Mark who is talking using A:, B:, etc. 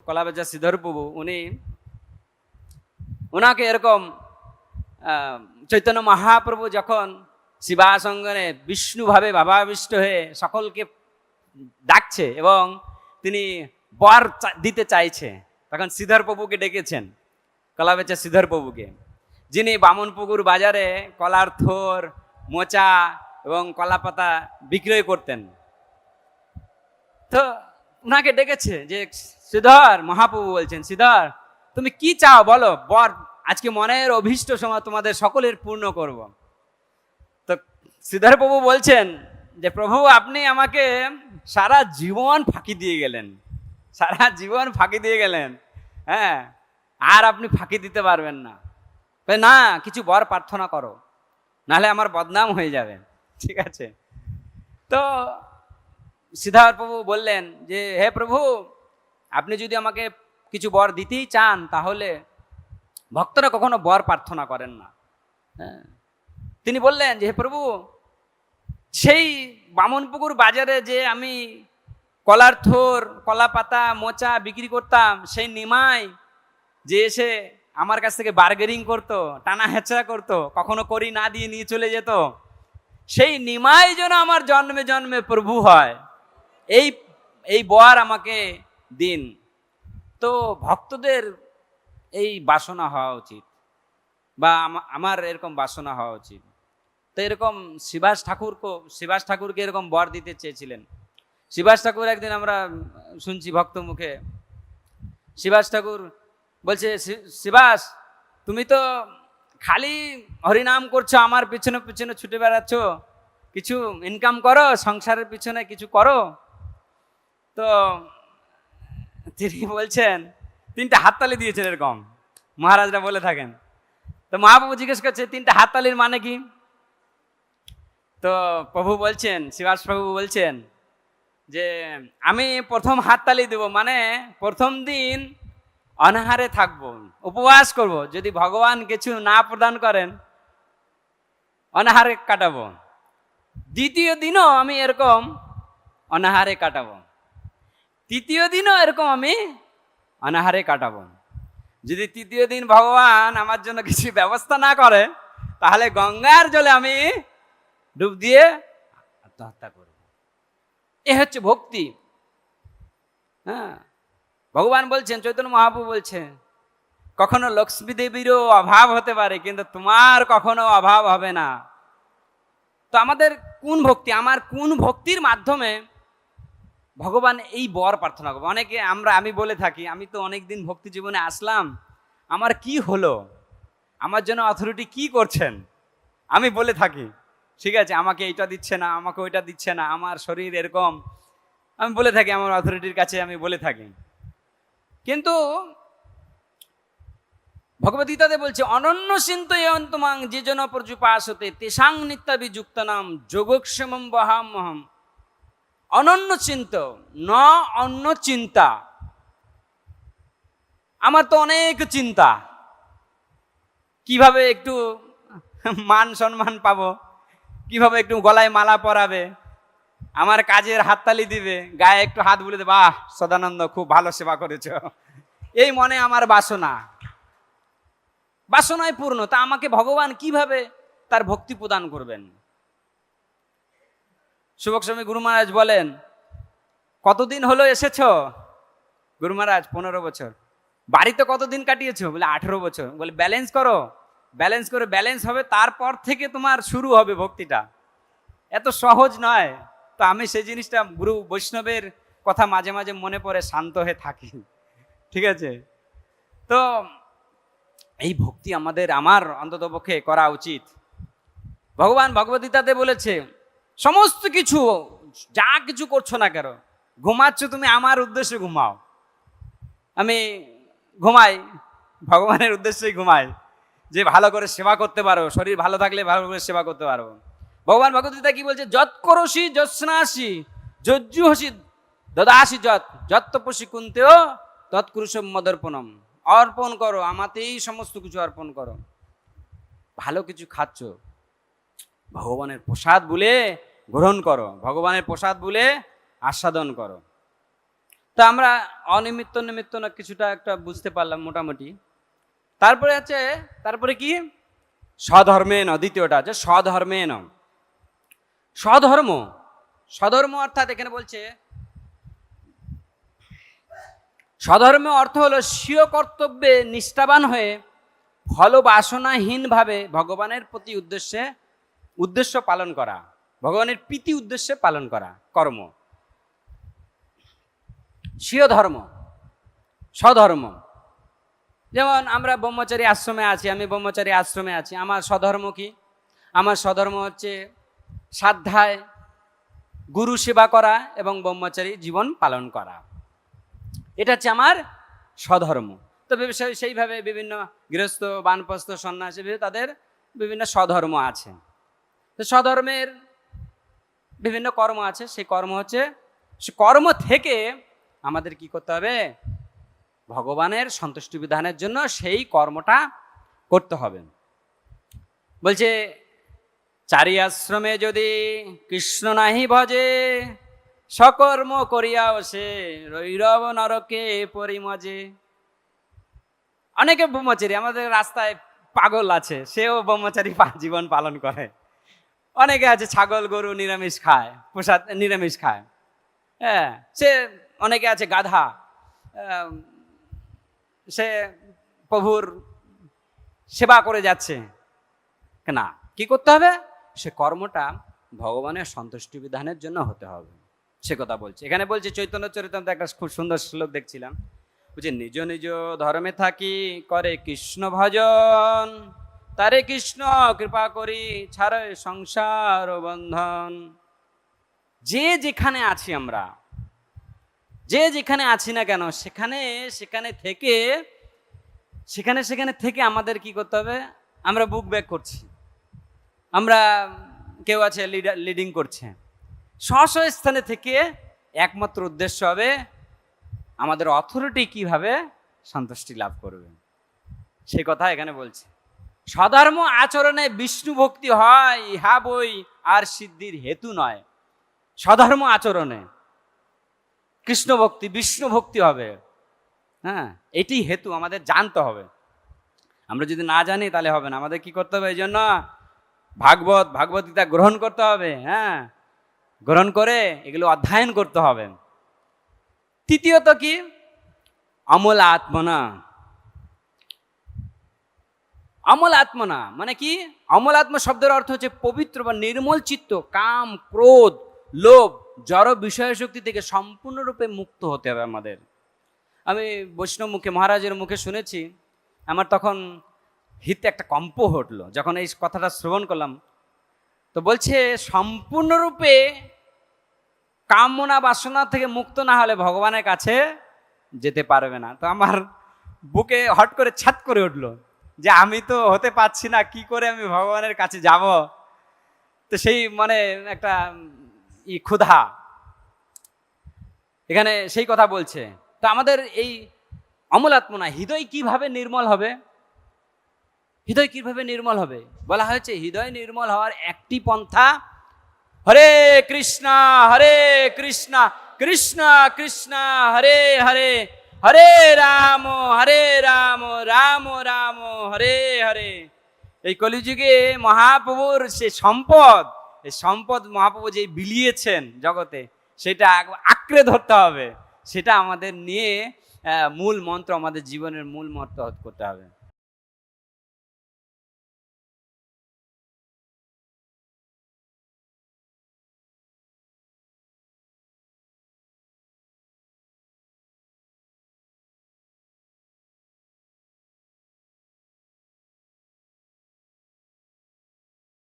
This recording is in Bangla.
A: কলাবেচা শ্রীধর প্রভু ওনাকে এরকম চৈতন্য মহাপ্রভু যখন শিবাসঙ্গনে বিষ্ণুভাবে ভাবাবিষ্ট হয়ে সকলকে ডাকছে এবং তিনি বর দিতে চাইছে, তখন শ্রীধর প্রভুকে ডেকেছেন, কলাবেচা শ্রীধর প্রভুকে, যিনি বামনপুকুর বাজারে কলার থোর, মোচা এবং কলাপাতা বিক্রয় করতেন। তো ওনাকে ডেকেছে যে শ্রীধর মহাপ্রভু বলছেন, শ্রীধর তুমি কি চাও বলো, বর আজকে মনের অভীষ্ট সময় তোমাদের সকলের পূর্ণ করব। তো শ্রীধর প্রভু বলছেন যে প্রভু আপনি আমাকে সারা জীবন ফাঁকি দিয়ে গেলেন, সারা জীবন ফাঁকি দিয়ে গেলেন, হ্যাঁ, আর আপনি ফাঁকি দিতে পারবেন না, না কিছু বর প্রার্থনা করো, নাহলে আমার বদনাম হয়ে যাবে। ঠিক আছে, তো শ্রীধর প্রভু বললেন যে হে প্রভু, আপনি যদি আমাকে কিছু বর দিতেই চান তাহলে ভক্তরা কখনো বর প্রার্থনা করেন না। হ্যাঁ, তিনি বললেন যে হে প্রভু, সেই বামনপুকুর বাজারে যে আমি কলার থোর, কলা পাতা, মোচা বিক্রি করতাম, সেই নিমাই যে এসে আমার কাছ থেকে বার্গেনিং করতো, টানা হেঁচড়া করতো, কখনো করি না দিয়ে নিয়ে চলে যেত, সেই নিমাই যেন আমার জন্মে জন্মে প্রভু হয়, এই বর আমাকে দিন। তো ভক্তদের এই বাসনা হওয়া উচিত, বা আমার এরকম বাসনা হওয়া উচিত। তো এরকম শিবাস ঠাকুরকে এরকম বর দিতে চেয়েছিলেন। শিবাস ঠাকুর একদিন আমরা শুনছি ভক্ত মুখে, শিবাস ঠাকুর বলছে, শিবাস তুমি তো খালি হরিনাম করছো, আমার পিছনে পিছনে ছুটে বেড়াচ্ছ, কিছু ইনকাম করো, সংসারের পিছনে কিছু করো। তো তিনি বলছেন, তিনটা হাততালি দিয়েছেন এরকম, মহারাজরা বলে থাকেন। তো মহাপ্রভু জিজ্ঞেস করছে তিনটা হাততালির মানে কি? তো প্রভু বলছেন, শিবাস প্রভু বলছেন যে আমি প্রথম হাততালি দেব, মানে প্রথম দিন অনাহারে থাকবো, উপবাস করব, যদি ভগবান কিছু না প্রদান করেন অনাহারে কাটাবো। দ্বিতীয় দিনও আমি এরকম অনাহারে কাটাবো, তৃতীয় দিনও এরকম আমি অনাহারে কাটাবো। যদি তৃতীয় দিন ভগবান আমার জন্য কিছু ব্যবস্থা না করে, তাহলে গঙ্গার জলে আমি ডুব দিয়ে আত্মহত্যা করব। এ হচ্ছে ভক্তি। হ্যাঁ, ভগবান বলছেন, চৈতন্য মহাপ্রভু বলছেন, কখনো লক্ষ্মী দেবীরও অভাব হতে পারে, কিন্তু তোমার কখনো অভাব হবে না। তো আমাদের কোন ভক্তি, আমার কোন ভক্তির মাধ্যমে ভগবান এই বর প্রার্থনা করবো? অনেকে আমি বলে থাকি, আমি তো অনেকদিন ভক্তি জীবনে আসলাম, আমার কি হলো, আমার জন্য অথরিটি কি করছেন, আমি বলে থাকি। ঠিক আছে, আমাকে এইটা দিচ্ছে না, আমাকে ওইটা দিচ্ছে না, আমার শরীর এরকম, আমি বলে থাকি, আমার অথরিটির কাছে আমি বলে থাকি। কিন্তু ভগবদ্গীতাতে বলছে, অনন্য চিন্তয়ন্তমাং যে জন প্রজুপাসতে তেষাং নিত্যাভিযুক্ত নাম যোগক্ষেমম বহামহম। অনন্য চিন্ত ন অন্য চিন্তা। আমার তো অনেক চিন্তা, কিভাবে একটু মান সম্মান পাবো, কিভাবে একটু গলায় মালা পরাবে, আমার কাজের হাততালি দিবে, গায়ে একটু হাত বুলে দেবে, বাহ সদানন্দ খুব ভালো সেবা করেছ, এই মনে আমার বাসনায় পূর্ণ। তা আমাকে ভগবান কিভাবে তার ভক্তি প্রদান করবেন? সুবক স্বামী গুরু মহারাজ বলেন, কতদিন হলো এসেছ? গুরু মহারাজ 15 বছর। বাড়িতে কতদিন কাটিয়েছো? বলে 18 বছর। বলে ব্যালেন্স করো, ব্যালেন্স হবে, তারপর থেকে তোমার শুরু হবে ভক্তিটা। এত সহজ নয়। তো আমি সেই জিনিসটা, গুরু বৈষ্ণবের কথা মাঝে মাঝে মনে পড়ে শান্ত হয়ে থাকি। ঠিক আছে, তো এই ভক্তি আমার অন্ততপক্ষে করা উচিত। ভগবান ভগবদ্গীতাতে বলেছে, সমস্ত কিছু যা কিছু করছো না কেন, ঘুমাচ্ছ তুমি আমার উদ্দেশ্যে ঘুমাও। আমি ঘুমাই ভগবানের উদ্দেশ্যেই ঘুমাই, যে ভালো করে সেবা করতে পারো, শরীর ভালো থাকলে ভালো করে সেবা করতে পারো। ভগবান ভগবদ্গীতা কি বলছে, যৎ করসি যৎস্নাসি যজ্জুহসি দদাসি যৎ তপসি কুন্তেও তৎকুরুষম মদর্পণম। অর্পণ করো, আমাতেই সমস্ত কিছু অর্পণ করো। ভালো কিছু খাচ্ছ, ভগবানের প্রসাদ বলে গ্রহণ করো, ভগবানের প্রসাদ বলে আস্বাদন করো। তো আমরা অনিমিত্ত নিমিত্ত না কিছুটা একটা বুঝতে পারলাম মোটামুটি। তারপরে কি স্বধর্মে ন, দ্বিতীয়টা হচ্ছে স্বধর্মে ন। স্বধর্ম অর্থাৎ এখানে বলছে স্বধর্ম অর্থ হলো স্বীয় কর্তব্যে নিষ্ঠাবান হয়ে ফল বাসনাহীন ভাবে ভগবানের প্রতি উদ্দেশ্য পালন করা, ভগবানের প্রীতি উদ্দেশ্যে পালন করা কর্ম। স্বীয় ধর্ম, স্বধর্ম। যেমন আমরা ব্রহ্মচারী আশ্রমে আছি, আমি ব্রহ্মচারী আশ্রমে আছি, আমার স্বধর্ম কি? আমার স্বধর্ম হচ্ছে সাধ্যায় গুরু সেবা করা এবং ব্রহ্মচারী জীবন পালন করা। এটা হচ্ছে আমার স্বধর্ম। তো সেইভাবে বিভিন্ন গৃহস্থ, বানপ্রস্থ, সন্ন্যাসী তাদের বিভিন্ন স্বধর্ম আছে। তো স্বধর্মের বিভিন্ন কর্ম আছে। সেই কর্ম হচ্ছে, সে কর্ম থেকে আমাদের কি করতে হবে? ভগবানের সন্তুষ্টি বিধানের জন্য সেই কর্মটা করতে হবে। বলছে চারি আশ্রমে যদি কৃষ্ণ নাহি ভজে, সকর্ম করিয়াও সে রৈরব নরকে পরিমজে। অনেকে ব্রহ্মচারী আমাদের রাস্তায় পাগল আছে, সেও ব্রহ্মচারী জীবন পালন করে। অনেকে আছে ছাগল গরু নিরামিষ খায়, প্রসাদ নিরামিষ খায়। হ্যাঁ, সে অনেকে আছে গাধা, সে প্রভুর সেবা করে যাচ্ছে। না, কি করতে হবে? সে কর্মটা ভগবানের সন্তুষ্টি বিধানের জন্য হতে হবে, সে কথা বলছে। এখানে বলছে চৈতন্য চরিতামৃতে একটা খুব সুন্দর শ্লোক দেখছিলাম, বলছে নিজ নিজ ধর্মে থাকি করে কৃষ্ণ ভজন, তারে কৃষ্ণ কৃপা করি ছাড়ে সংসার বন্ধন। যে যেখানে আছি আমরা, যে যেখানে আছি না কেন, সেখানে থেকে আমাদের কি করতে হবে? আমরা বুক ব্যাক করছি, আমরা কেউ আছে লিডিং করছে, স্ব স্থানে থেকে একমাত্র উদ্দেশ্য হবে আমাদের অথরিটি কিভাবে সন্তুষ্টি লাভ করবে, সে কথা এখানে বলছে। সধর্ম আচরণে বিষ্ণু ভক্তি হয়, ইহা বই আর সিদ্ধির হেতু নয়। সধর্ম আচরণে কৃষ্ণ ভক্তি, বিষ্ণু ভক্তি হবে। হ্যাঁ, এটি হেতু, আমাদের জানতে হবে। আমরা যদি না জানি তাহলে হবে না। আমাদের কি করতে হবে? এই জন্য ভাগবত গীতা গ্রহণ করতে হবে। হ্যাঁ, গ্রহণ করে এগুলো অধ্যয়ন করতে হবে। তৃতীয়ত কি? অমল আত্মনা। অমল আত্মনা মানে কি? অমল আত্ম শব্দের অর্থ হচ্ছে পবিত্র বা নির্মল চিত্ত, কাম, ক্রোধ, লোভ, জড় বিষয় শক্তি থেকে সম্পূর্ণরূপে মুক্ত হতে হবে আমাদের। আমি বৈষ্ণব মুখে, মহারাজের মুখে শুনেছি, আমার তখন হিতে একটা কম্প হটলো যখন এই কথাটা শ্রবণ করলাম। তো বলছে সম্পূর্ণরূপে কামনা বাসনা থেকে মুক্ত না হলে ভগবানের কাছে যেতে পারবে না। তো আমার বুকে হট করে ছাত করে উঠলো যে আমি তো হতে পারছি না, কি করে আমি ভগবানের কাছে যাব? তো সেই মানে একটা ক্ষুধা এখানে সেই কথা বলছে। তো আমাদের এই অমলাত্মনা, হৃদয় কিভাবে নির্মল হবে? হৃদয় কিভাবে নির্মল হবে? বলা হয়েছে হৃদয় নির্মল হওয়ার একটি পন্থা, হরে কৃষ্ণ কৃষ্ণ কৃষ্ণ হরে হরে, হরে রাম রাম রাম হরে হরে। এই কলিযুগে মহাপ্রভুর সে সম্পদ, এই সম্পদ মহাপ্রভু যে বিলিয়েছেন জগতে, সেটা আঁকড়ে ধরতে হবে। সেটা আমাদের নিয়ে মূল মন্ত্র, আমাদের জীবনের মূল মন্ত্র করতে হবে।